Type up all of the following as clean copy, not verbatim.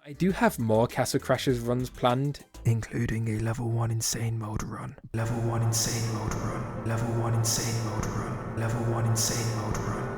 I do have more Castle Crashers runs planned, including a level 1 insane mode run, level 1 insane mode run, level 1 insane mode run, level 1 insane mode run.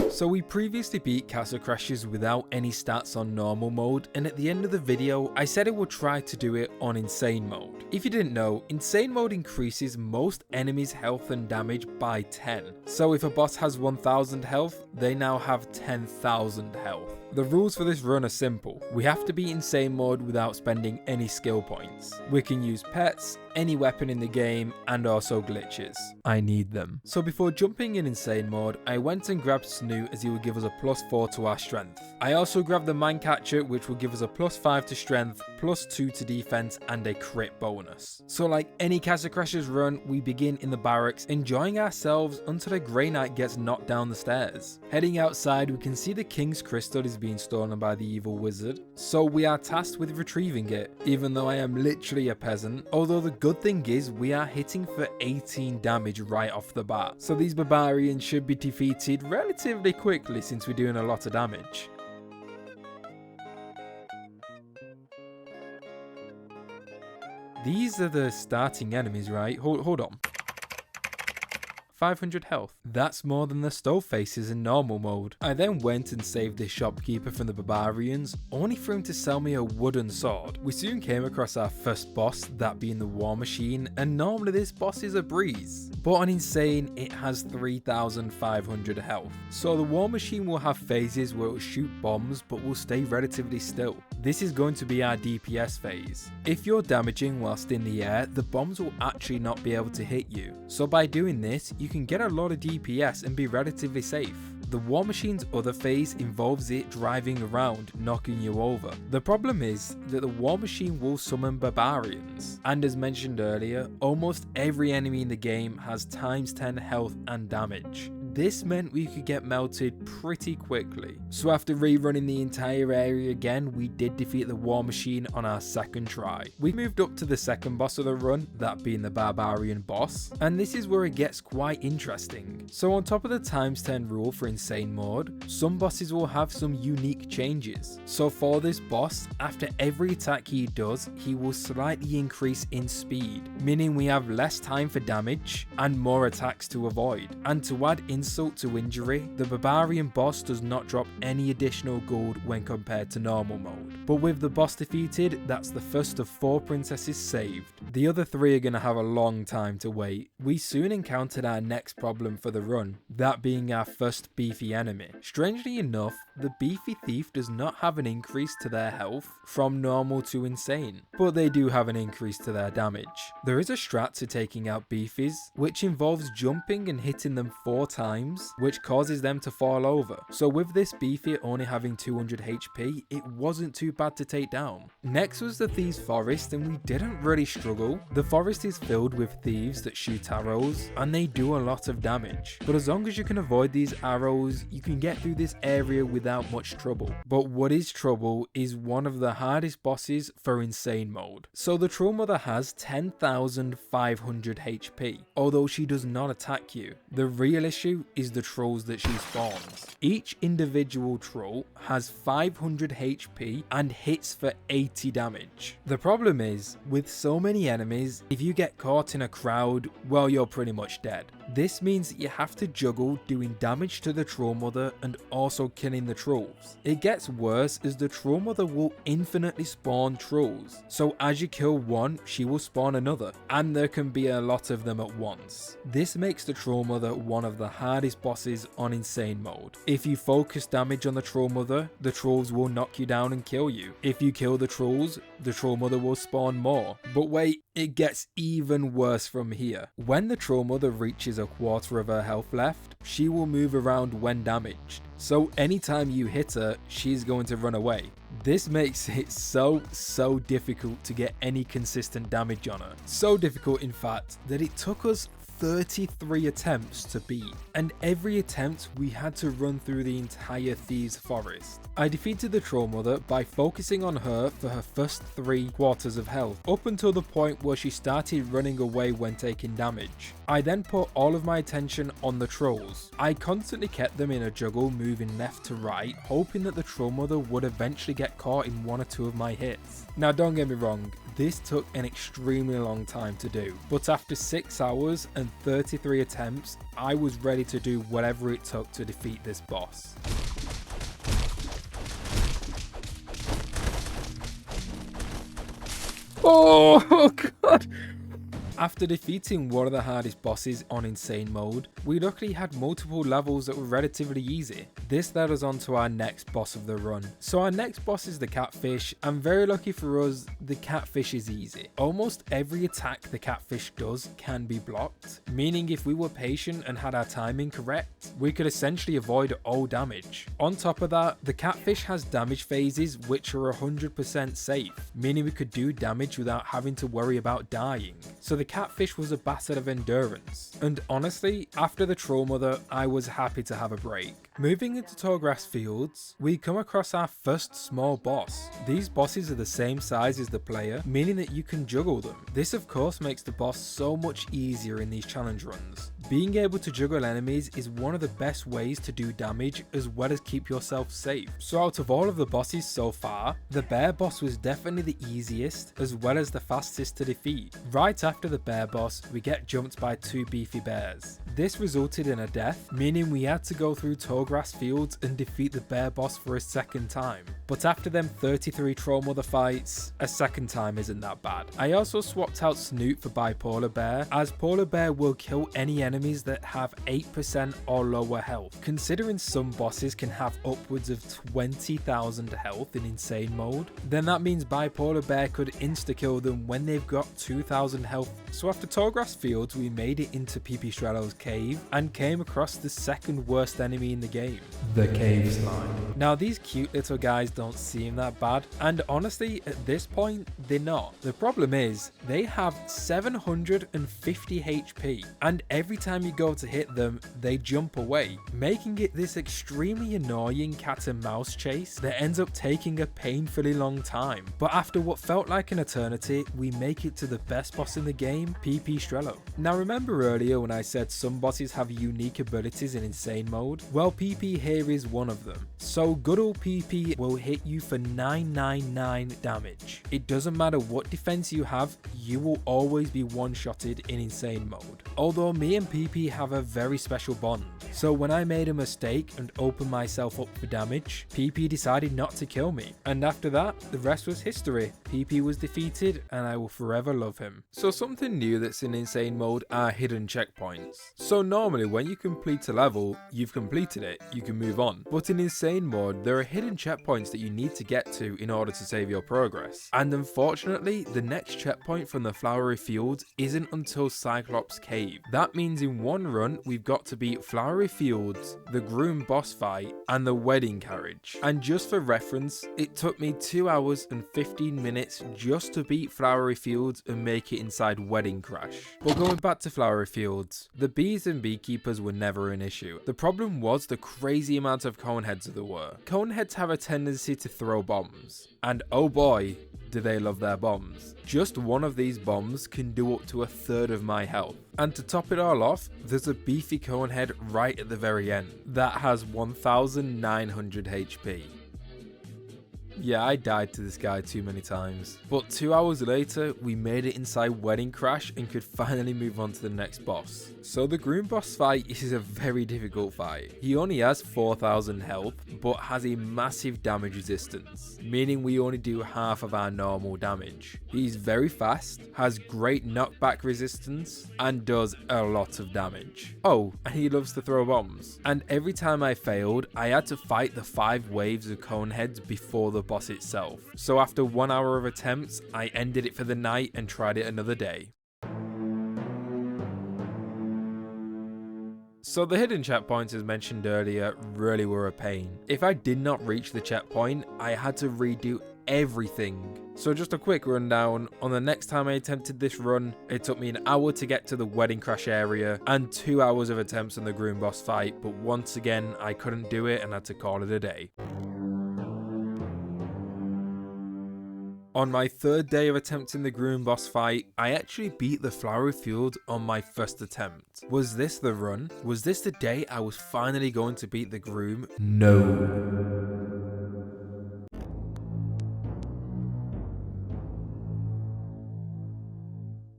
So we previously beat Castle Crashers without any stats on normal mode, and at the end of the video I said I would try to do it on insane mode. If you didn't know, insane mode increases most enemies' health and damage by 10. So if a boss has 1000 health, they now have 10,000 health. The rules for this run are simple. We have to be insane mode without spending any skill points. We can use pets, any weapon in the game, and also glitches. I need them. So before jumping in insane mode, I went and grabbed Snoot as he would give us a +4 to our strength. I also grabbed the Mindcatcher, which will give us a +5 to strength, +2 to defense, and a crit bonus. So like any Castle Crashers run, we begin in the barracks, enjoying ourselves until the Grey Knight gets knocked down the stairs. Heading outside, we can see the King's Crystal is being stolen by the evil wizard, so we are tasked with retrieving it, even though I am literally a peasant. Although the good thing is we are hitting for 18 damage right off the bat, so these barbarians should be defeated relatively quickly since we're doing a lot of damage. These are the starting enemies, right? Hold on. 500 health. That's more than the stove faces in normal mode. I then went and saved this shopkeeper from the barbarians, only for him to sell me a wooden sword. We soon came across our first boss, that being the War Machine, and normally this boss is a breeze, but on insane it has 3500 health. So the War Machine will have phases where it will shoot bombs but will stay relatively still. This is going to be our DPS phase. If you're damaging whilst in the air, the bombs will actually not be able to hit you. So by doing this, you can get a lot of DPS and be relatively safe. The War Machine's other phase involves it driving around, knocking you over. The problem is that the War Machine will summon barbarians, and as mentioned earlier, almost every enemy in the game has ×10 health and damage. This meant we could get melted pretty quickly. So after rerunning the entire area again, we did defeat the War Machine on our second try. We moved up to the second boss of the run, that being the Barbarian boss, and this is where it gets quite interesting. So on top of the ×10 rule for insane mode, some bosses will have some unique changes. So for this boss, after every attack he does, he will slightly increase in speed, meaning we have less time for damage and more attacks to avoid. And to add insult to injury, the Barbarian boss does not drop any additional gold when compared to normal mode. But with the boss defeated, that's the first of 4 princesses saved. The other 3 are going to have a long time to wait. We soon encountered our next problem for the run, that being our first beefy enemy. Strangely enough, the beefy thief does not have an increase to their health from normal to insane, but they do have an increase to their damage. There is a strat to taking out beefies, which involves jumping and hitting them 4 times, which causes them to fall over. So with this beefy only having 200 HP, it wasn't too bad to take down. Next was the Thieves' Forest, and we didn't really struggle. The forest is filled with thieves that shoot arrows, and they do a lot of damage. But as long as you can avoid these arrows, you can get through this area without much trouble. But what is trouble is one of the hardest bosses for insane mode. So the Troll Mother has 10,500 HP, although she does not attack you. The real issue is the trolls that she spawns. Each individual troll has 500 HP and hits for 80 damage. The problem is, with so many enemies, if you get caught in a crowd, well, you're pretty much dead. This means that you have to juggle doing damage to the Troll Mother and also killing the trolls. It gets worse as the Troll Mother will infinitely spawn trolls. So as you kill one, she will spawn another, and there can be a lot of them at once. This makes the Troll Mother one of the hardest bosses on insane mode. If you focus damage on the Troll Mother, the trolls will knock you down and kill you. If you kill the trolls, the Troll Mother will spawn more. But wait, it gets even worse from here. When the Troll Mother reaches a quarter of her health left, she will move around when damaged. So anytime you hit her, she's going to run away. This makes it so difficult to get any consistent damage on her. So difficult in fact that it took us 33 attempts to beat, and every attempt we had to run through the entire Thieves Forest. I defeated the Troll Mother by focusing on her for her first 3/4 of health, up until the point where she started running away when taking damage. I then put all of my attention on the trolls. I constantly kept them in a juggle, moving left to right, hoping that the Troll Mother would eventually get caught in 1 or 2 of my hits. Now don't get me wrong, this took an extremely long time to do, but after 6 hours and 33 attempts, I was ready to do whatever it took to defeat this boss. Oh god! After defeating one of the hardest bosses on Insane Mode, we luckily had multiple levels that were relatively easy. This led us on to our next boss of the run. So our next boss is the Catfish, and very lucky for us, the Catfish is easy. Almost every attack the Catfish does can be blocked, meaning if we were patient and had our timing correct, we could essentially avoid all damage. On top of that, the Catfish has damage phases which are 100% safe, meaning we could do damage without having to worry about dying. So the Catfish was a battle of endurance, and honestly, after the Troll Mother, I was happy to have a break. Moving into Tallgrass Fields, we come across our first small boss. These bosses are the same size as the player, meaning that you can juggle them. This of course makes the boss so much easier in these challenge runs. Being able to juggle enemies is one of the best ways to do damage as well as keep yourself safe. So out of all of the bosses so far, the bear boss was definitely the easiest as well as the fastest to defeat. Right after the bear boss, we get jumped by 2 beefy bears. This resulted in a death, meaning we had to go through Tallgrass Fields and defeat the bear boss for a second time. But after them 33 Troll Mother fights, a second time isn't that bad. I also swapped out Snoot for Bipolar Bear, as Polar Bear will kill any enemies that have 8% or lower health. Considering some bosses can have upwards of 20,000 health in Insane Mode, then that means Bipolar Bear could insta-kill them when they've got 2,000 health. So after Tallgrass Fields, we made it into PP Strello's cave and came across the second worst enemy in the game, the Cave Slime. Now these cute little guys don't seem that bad, and honestly at this point they're not. The problem is they have 750 HP, and every time you go to hit them they jump away, making it this extremely annoying cat and mouse chase that ends up taking a painfully long time. But after what felt like an eternity, we make it to the best boss in the game, PP Strello. Now remember earlier when I said some bosses have unique abilities in Insane Mode? Well, PP here is one of them. So good old PP will hit you for 999 damage. It doesn't matter what defense you have, you will always be one-shotted in Insane Mode. Although me and PP have a very special bond. So when I made a mistake and opened myself up for damage, PP decided not to kill me. And after that, the rest was history. PP was defeated and I will forever love him. So something new that's in Insane Mode are hidden checkpoints. So normally when you complete a level, you've completed it, you can move on. But in Insane Mode, there are hidden checkpoints that you need to get to in order to save your progress. And unfortunately, the next checkpoint from the Flowery Fields isn't until Cyclops Cave. That means in one run, we've got to beat Flowery Fields, the Groom boss fight, and the Wedding Carriage. And just for reference, it took me 2 hours and 15 minutes just to beat Flowery Fields and make it inside Wedding Crash. But going back to Flowery Fields, the bees and beekeepers were never an issue. The problem was the crazy amount of coneheads there were. Coneheads have a tendency to throw bombs, and oh boy, do they love their bombs. Just one of these bombs can do up to 1/3 of my health. And to top it all off, there's a beefy conehead right at the very end that has 1900 HP. Yeah, I died to this guy too many times. But 2 hours later, we made it inside Wedding Crash and could finally move on to the next boss. So the Groom boss fight is a very difficult fight. He only has 4000 health, but has a massive damage resistance, meaning we only do half of our normal damage. He's very fast, has great knockback resistance, and does a lot of damage. Oh, and he loves to throw bombs. And every time I failed, I had to fight the 5 waves of coneheads before the boss itself. So after 1 hour of attempts, I ended it for the night and tried it another day. So the hidden checkpoints as mentioned earlier really were a pain. If I did not reach the checkpoint, I had to redo everything. So just a quick rundown, on the next time I attempted this run, it took me an hour to get to the wedding crash area and 2 hours of attempts on the groom boss fight, but once again I couldn't do it and had to call it a day. On my third day of attempting the groom boss fight, I actually beat the flowery field on my first attempt. Was this the run? Was this the day I was finally going to beat the groom? No.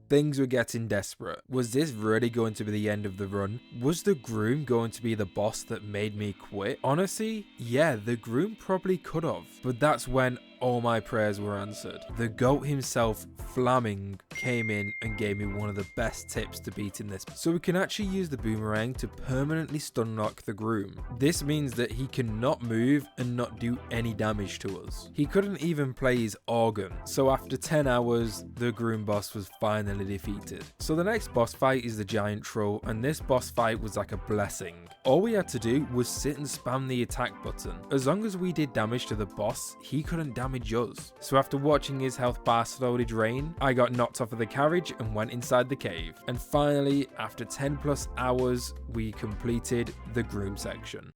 Things were getting desperate. Was this really going to be the end of the run? Was the groom going to be the boss that made me quit? Honestly, yeah, the groom probably could have, but that's when all my prayers were answered. The GOAT himself, Flaming, came in and gave me one of the best tips to beating this. So we can actually use the boomerang to permanently stun lock the groom. This means that he cannot move and not do any damage to us. He couldn't even play his organ. So after 10 hours, the groom boss was finally defeated. So the next boss fight is the giant troll, and this boss fight was like a blessing. All we had to do was sit and spam the attack button. As long as we did damage to the boss, he couldn't damage us. So after watching his health bar slowly drain, I got knocked off of the carriage and went inside the cave. And finally, after 10 plus hours, we completed the groom section.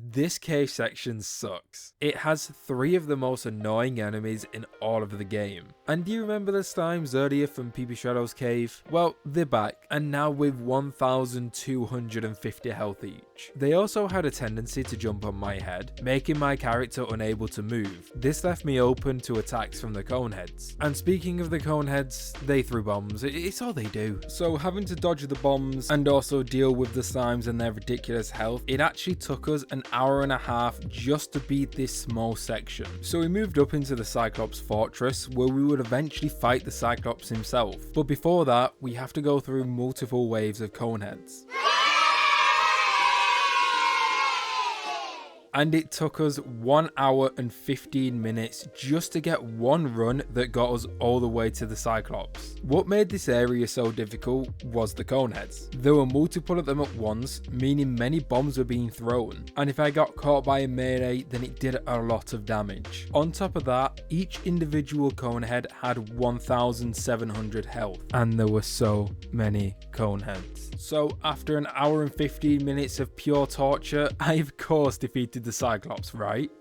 This cave section sucks. It has 3 of the most annoying enemies in all of the game. And do you remember the slimes earlier from PP Shadow's cave? Well, they're back, and now with 1,250 health each. They also had a tendency to jump on my head, making my character unable to move. This left me open to attacks from the coneheads. And speaking of the coneheads, they threw bombs. It's all they do. So having to dodge the bombs and also deal with the slimes and their ridiculous health, it actually took us an hour and a half just to beat this small section. So we moved up into the Cyclops fortress, where we would eventually fight the Cyclops himself. But before that, we have to go through multiple waves of coneheads. And it took us 1 hour and 15 minutes just to get one run that got us all the way to the Cyclops. What made this area so difficult was the coneheads. There were multiple of them at once, meaning many bombs were being thrown, and if I got caught by a melee, then it did a lot of damage. On top of that, each individual conehead had 1,700 health, and there were so many coneheads. So after an hour and 15 minutes of pure torture, I of course defeated the Cyclops, right?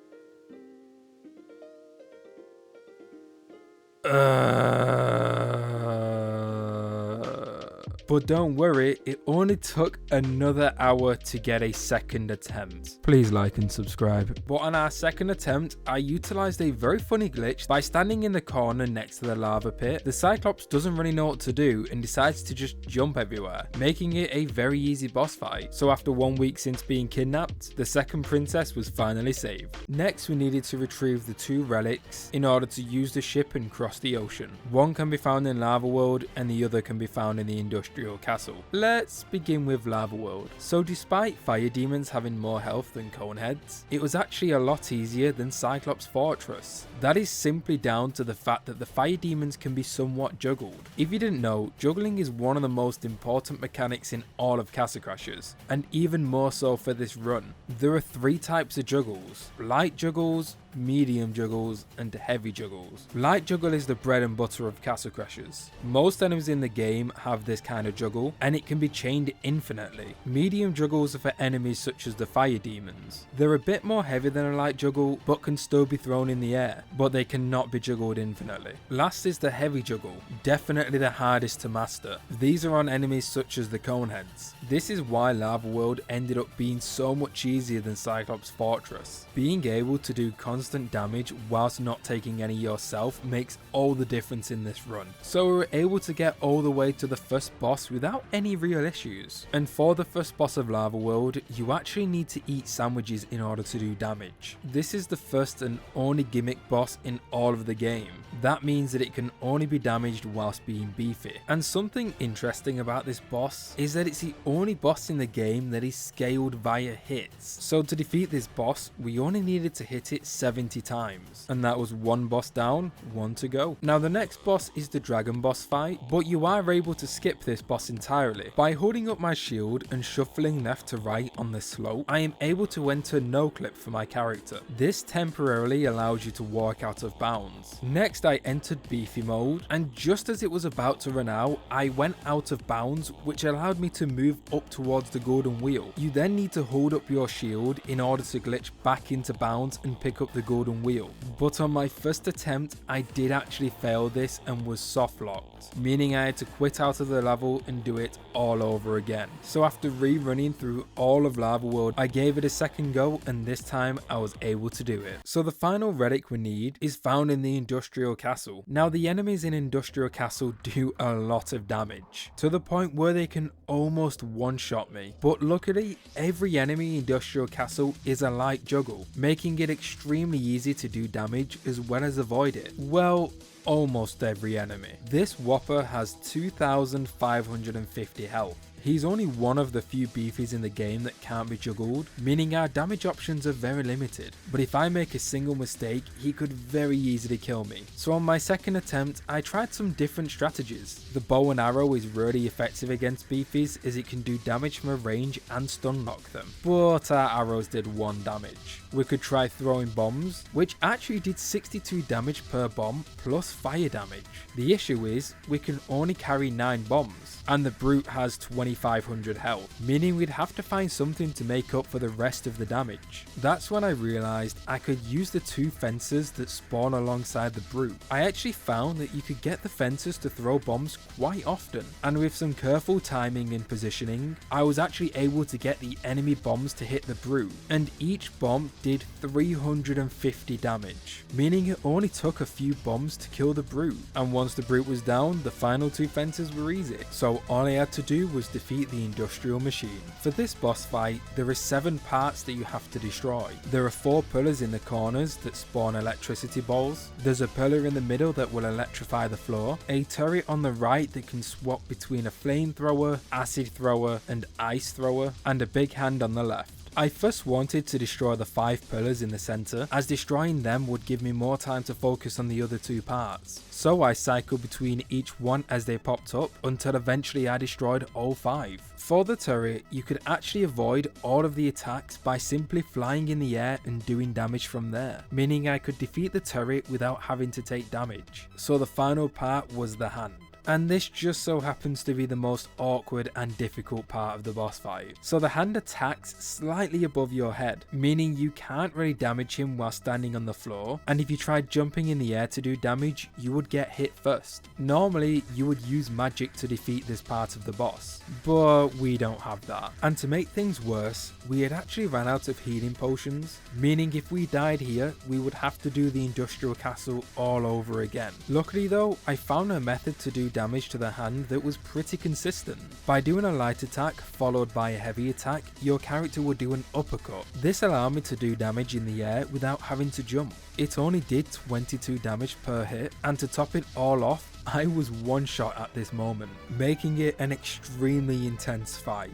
But don't worry, it only took another hour to get a second attempt. Please like and subscribe. But on our second attempt, I utilized a very funny glitch. By standing in the corner next to the lava pit, the Cyclops doesn't really know what to do and decides to just jump everywhere, making it a very easy boss fight. So after 1 week since being kidnapped, the second princess was finally saved. Next, we needed to retrieve the 2 relics in order to use the ship and cross the ocean. One can be found in Lava World and the other can be found in the Industrial Castle. Let's begin with Lava World. So despite fire demons having more health than coneheads, it was actually a lot easier than Cyclops Fortress. That is simply down to the fact that the fire demons can be somewhat juggled. If you didn't know, juggling is one of the most important mechanics in all of Castle Crashers, and even more so for this run. There are 3 types of juggles: light juggles, medium juggles, and heavy juggles. Light juggle is the bread and butter of Castle Crashers. Most enemies in the game have this kind of juggle, and it can be chained infinitely. Medium juggles are for enemies such as the fire demons. They're a bit more heavy than a light juggle, but can still be thrown in the air, but they cannot be juggled infinitely. Last is the heavy juggle, definitely the hardest to master. These are on enemies such as the coneheads. This is why Lava World ended up being so much easier than Cyclops Fortress. Being able to do constant damage whilst not taking any yourself makes all the difference in this run. So we were able to get all the way to the first boss without any real issues. And for the first boss of Lava World, you actually need to eat sandwiches in order to do damage. This is the first and only gimmick boss in all of the game. That means that it can only be damaged whilst being beefy. And something interesting about this boss is that it's the only boss in the game that is scaled via hits. So to defeat this boss, we only needed to hit it 7 70 times. And that was one boss down, one to go. Now the next boss is the dragon boss fight, but you are able to skip this boss entirely. By holding up my shield and shuffling left to right on this slope, I am able to enter no clip for my character. This temporarily allows you to walk out of bounds. Next I entered beefy mode, and just as it was about to run out, I went out of bounds, which allowed me to move up towards the golden wheel. You then need to hold up your shield in order to glitch back into bounds and pick up the golden wheel. But on my first attempt, I did actually fail this and was soft locked, meaning I had to quit out of the level and do it all over again. So after rerunning through all of Lava World, I gave it a second go, and this time I was able to do it. So the final relic we need is found in the Industrial Castle. Now the enemies in Industrial Castle do a lot of damage, to the point where they can almost one-shot me. But luckily, every enemy in Industrial Castle is a light juggle, making it extremely easy to do damage as well as avoid it. Well, almost every enemy. This Whopper has 2,550 health. He's only one of the few beefies in the game that can't be juggled, meaning our damage options are very limited. But if I make a single mistake, he could very easily kill me. So on my second attempt, I tried some different strategies. The bow and arrow is really effective against beefies, as it can do damage from a range and stun lock them. But our arrows did 1 damage. We could try throwing bombs, which actually did 62 damage per bomb plus fire damage. The issue is, we can only carry 9 bombs, and the brute has 2,500 health, meaning we'd have to find something to make up for the rest of the damage. That's when I realised I could use the 2 fences that spawn alongside the brute. I actually found that you could get the fences to throw bombs quite often, and with some careful timing and positioning, I was actually able to get the enemy bombs to hit the brute, and each bomb did 350 damage, meaning it only took a few bombs to kill the brute. And once the brute was down, the final 2 fences were easy. So all I had to do was defeat the industrial machine. For this boss fight, there are 7 parts that you have to destroy. There are 4 pillars in the corners that spawn electricity balls. There's a pillar in the middle that will electrify the floor, a turret on the right that can swap between a flamethrower, acid thrower, and ice thrower, and a big hand on the left. I first wanted to destroy the 5 pillars in the centre, as destroying them would give me more time to focus on the other 2 parts. So I cycled between each one as they popped up until eventually I destroyed all 5. For the turret, you could actually avoid all of the attacks by simply flying in the air and doing damage from there, meaning I could defeat the turret without having to take damage. So the final part was the hand. And this just so happens to be the most awkward and difficult part of the boss fight. So the hand attacks slightly above your head, meaning you can't really damage him while standing on the floor, and if you tried jumping in the air to do damage, you would get hit first. Normally, you would use magic to defeat this part of the boss, but we don't have that. And to make things worse, we had actually ran out of healing potions, meaning if we died here, we would have to do the industrial castle all over again. Luckily though, I found a method to do damage to the hand that was pretty consistent. By doing a light attack followed by a heavy attack, your character would do an uppercut. This allowed me to do damage in the air without having to jump. It only did 22 damage per hit, and to top it all off, I was one shot at this moment, making it an extremely intense fight.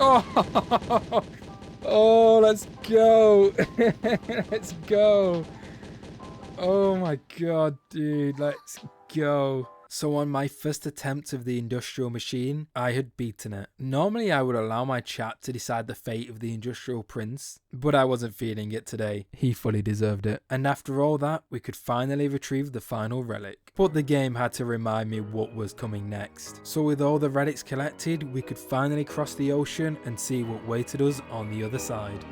Oh, oh, let's go. Let's go. Oh my god, dude, let's go. So on my first attempt of the industrial machine, I had beaten it. Normally I would allow my chat to decide the fate of the industrial prince, but I wasn't feeling it today. He fully deserved it. And after all that, we could finally retrieve the final relic. But the game had to remind me what was coming next. So with all the relics collected, we could finally cross the ocean and see what waited us on the other side.